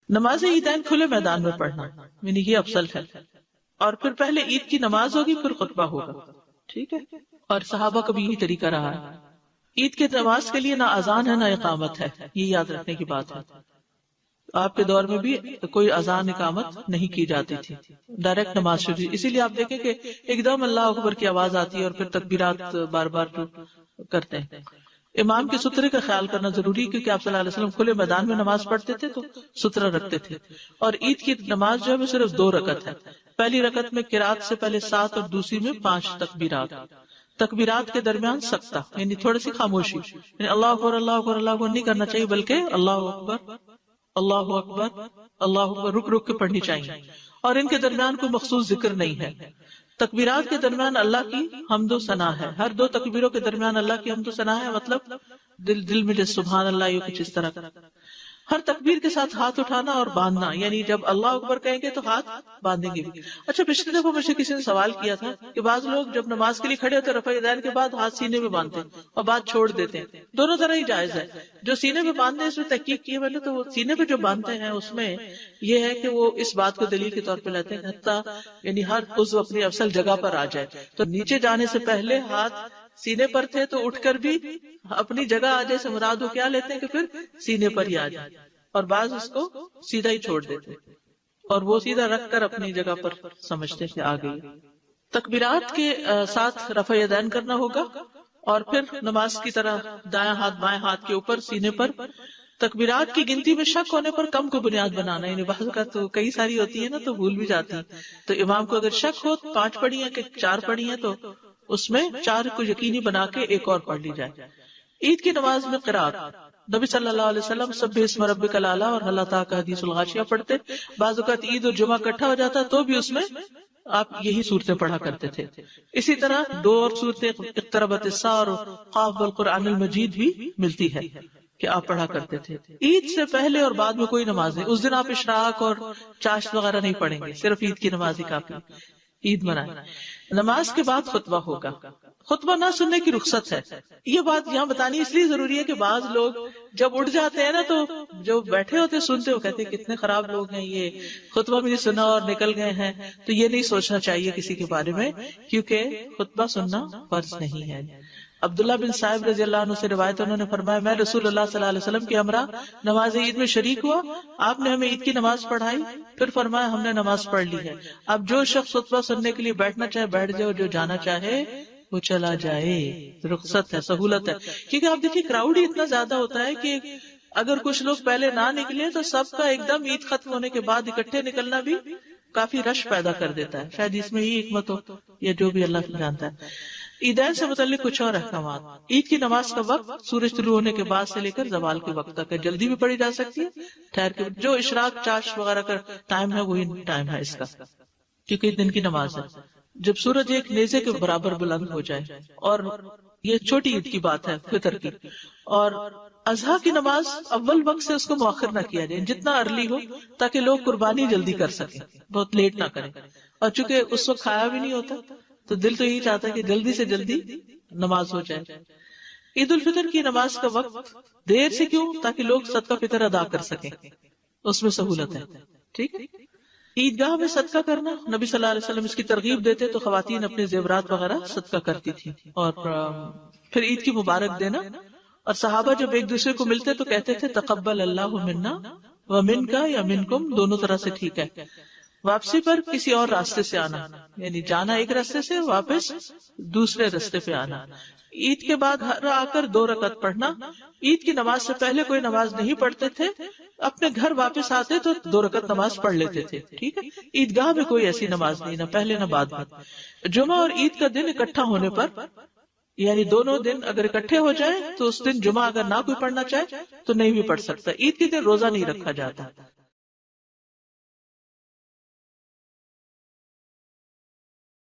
نماز عیدین کھلے میدان میں پڑھنا یعنی یہ افضل ہے، اور پھر پہلے عید کی نماز ہوگی پھر خطبہ ہوگا، ٹھیک ہے. اور صحابہ کا بھی یہی طریقہ رہا ہے. عید کے نماز کے لیے نہ اذان ہے نہ اقامت ہے، یہ یاد رکھنے کی بات ہے. آپ کے دور میں بھی کوئی اذان اقامت نہیں کی جاتی تھی، ڈائریکٹ نماز شروع. اسی لیے آپ دیکھیں کہ ایک دم اللہ اکبر کی آواز آتی ہے اور پھر تکبیرات بار بار جو کرتے ہیں. امام کے سترے کا خیال کرنا ضروری ہے، کیونکہ آپ صلی اللہ علیہ وسلم کھلے میدان میں نماز پڑھتے تھے تو سترہ رکھتے تھے. اور عید کی نماز جو ہے وہ صرف 2 رکعت ہے. پہلی رکعت میں قرات سے پہلے 7 اور دوسری میں 5 تکبیرات. تکبیرات کے درمیان سکتہ یعنی تھوڑی سی خاموشی، یعنی اللہ اکبر اللہ اکبر اللہ اکبر نہیں کرنا چاہیے، بلکہ اللہ اکبر اللہ اکبر اللہ اکبر رک رک کے پڑھنی چاہیے. اور ان کے درمیان کوئی مخصوص ذکر نہیں ہے. تکبیرات کے درمیان اللہ کی حمد و ثنا ہے. ہر 2 تکبیروں کے درمیان اللہ کی حمد و ثنا ہے، مطلب دل میں جیسے سبحان اللہ یا کچھ اس طرح کا. ہر تکبیر کے ساتھ ہاتھ اٹھانا اور باندھنا، یعنی جب اللہ اکبر کہیں گے تو ہاتھ باندھیں گے بھی. اچھا، پچھلی دفعہ مجھ سے کسی نے سوال کیا تھا کہ بعض لوگ جب نماز کے لیے کھڑے ہوتے رفع یدین کے بعد ہاتھ سینے میں باندھتے ہیں اور بعد چھوڑ دیتے ہیں. دونوں طرح ہی جائز ہے. جو سینے میں باندھتے ہیں اس میں تحقیق کی ہے میں نے، تو وہ سینے پہ جو باندھتے ہیں اس میں یہ ہے کہ وہ اس بات کو دلیل کے طور پہ لیتے ہیں حتیٰ یعنی ہر عضو اپنی افضل جگہ پر آ جائے. تو نیچے جانے سے پہلے ہاتھ سینے پر تھے تو اٹھ کر بھی اپنی جگہ آ جائے سے مراد وہ کیا لیتے ہیں کہ پھر سینے پر ہی آ جائے، اور بعض اس کو سیدھا ہی چھوڑ دیتے اور وہ سیدھا رکھ کر اپنی جگہ پر سمجھتے تھے آ گئی. تکبیرات کے ساتھ رفع یدین کرنا ہوگا، اور پھر نماز کی طرح دایاں ہاتھ بائیں ہاتھ کے اوپر سینے پر. تکبیرات کی گنتی میں شک ہونے پر کم کو بنیاد بنانا، یعنی بعض کا تو کئی ساری ہوتی ہے نا تو بھول بھی جاتی ہے. تو امام کو اگر شک ہو 5 پڑھی ہیں کہ 4 پڑھی ہیں تو اس میں 4 کو یقینی بنا کے ایک اور پڑھ لی جائے. عید کی نماز میں قرات نبی صلی اللہ علیہ وسلم سبح اسم ربک الاعلی اور اللہ تعالیٰ کا حدیث الغاشیہ پڑھتے. بعض اوقات عید اور جمعہ اکٹھا ہو جاتا تو بھی اس میں آپ یہی صورتیں پڑھا کرتے تھے. اسی طرح 2 اور صورتیں اقتربت الساعہ اور قاف والقرآن المجید بھی ملتی ہے کہ آپ پڑھا کرتے تھے. عید سے پہلے اور بعد میں کوئی نماز نہیں. اس دن آپ اشراق اور چاشت وغیرہ نہیں پڑھیں گے، صرف عید کی نماز ہی کافی. عید منائیں. نماز کے بعد خطبہ ہوگا. خطبہ نہ سننے کی رخصت ہے. یہ بات یہاں بتانی اس لیے ضروری ہے کہ بعض لوگ جب اٹھ جاتے ہیں نا تو جو بیٹھے ہوتے سنتے ہو کہتے ہیں کتنے خراب لوگ ہیں، یہ خطبہ بھی نہیں سنا اور نکل گئے ہیں. تو یہ نہیں سوچنا چاہیے کسی کے بارے میں، کیونکہ خطبہ سننا فرض نہیں ہے. عبداللہ بن صاحب رضی اللہ عنہ سے روایت، انہوں نے فرمایا میں رسول اللہ صلی اللہ علیہ وسلم کے ہمراہ نماز عید میں شریک ہوا. آپ نے ہمیں عید کی نماز پڑھائی، پھر فرمایا ہم نے نماز پڑھ لی ہے. اب جو شخص خطبہ سننے کے لیے بیٹھنا چاہے بیٹھ جائے، جو جانا چاہے وہ چلا جائے. رخصت ہے، سہولت ہے. کیونکہ آپ دیکھیے کراؤڈ ہی اتنا زیادہ ہوتا ہے کہ اگر کچھ لوگ پہلے نہ نکلے تو سب کا ایک دم عید ختم ہونے کے بعد اکٹھے نکلنا بھی کافی رش پیدا کر دیتا ہے. شاید اس میں ہی حکمت ہو یا جو بھی اللہ جانتا ہے. عیدین سے متعلق کچھ اور احکامات. عید کی نماز کا وقت سورج طلوع ہونے کے بعد سے لے کر زوال کے وقت تک ہے. جلدی بھی پڑھی جا سکتی ہے، ٹھہر کے. جو اشراق چاش وغیرہ کا ٹائم ہے وہی ٹائم ہے اس کا، کیونکہ دن کی نماز ہے. جب سورج ایک نیزے کے برابر بلند ہو جائے، اور یہ چھوٹی عید کی بات ہے فطر کی. اور اضحیٰ کی نماز اول وقت سے اس کو مؤخر نہ کیا جائے، جتنا ارلی ہو تاکہ لوگ قربانی جلدی کر سکیں، بہت لیٹ نہ کریں. اور چونکہ اس وقت کھایا بھی نہیں ہوتا تو دل تو یہی چاہتا ہے کہ جلدی سے جلدی نماز ہو جائے. عید الفطر کی نماز کا وقت دیر سے کیوں؟ تاکہ لوگ صدقہ فطر ادا کر سکیں، اس میں سہولت ہے. ٹھیک ہے. عیدگاہ میں صدقہ کرنا، نبی صلی اللہ علیہ وسلم اس کی ترغیب دیتے تو خواتین اپنے زیورات وغیرہ صدقہ کرتی تھی. اور پھر عید کی مبارک دینا. اور صحابہ جب ایک دوسرے کو ملتے تو کہتے تھے تقبل اللہ منا ومنک یا منکم، دونوں طرح سے ٹھیک ہے. واپسی پر کسی اور راستے سے آنا، یعنی جانا ایک راستے سے، واپس دوسرے راستے پہ آنا. عید کے بعد ہر آ کر 2 رکعت پڑھنا. عید کی نماز سے پہلے کوئی نماز نہیں پڑھتے تھے، اپنے گھر واپس آتے تو 2 رکعت نماز پڑھ لیتے تھے. ٹھیک ہے. عیدگاہ میں کوئی ایسی نماز نہیں، نہ پہلے نہ بعد میں. جمعہ اور عید کا دن اکٹھا ہونے پر، یعنی دونوں دن اگر اکٹھے ہو جائیں تو اس دن جمعہ اگر نہ کوئی پڑھنا چاہے تو نہیں بھی پڑھ سکتا. عید کے دن روزہ نہیں رکھا جاتا.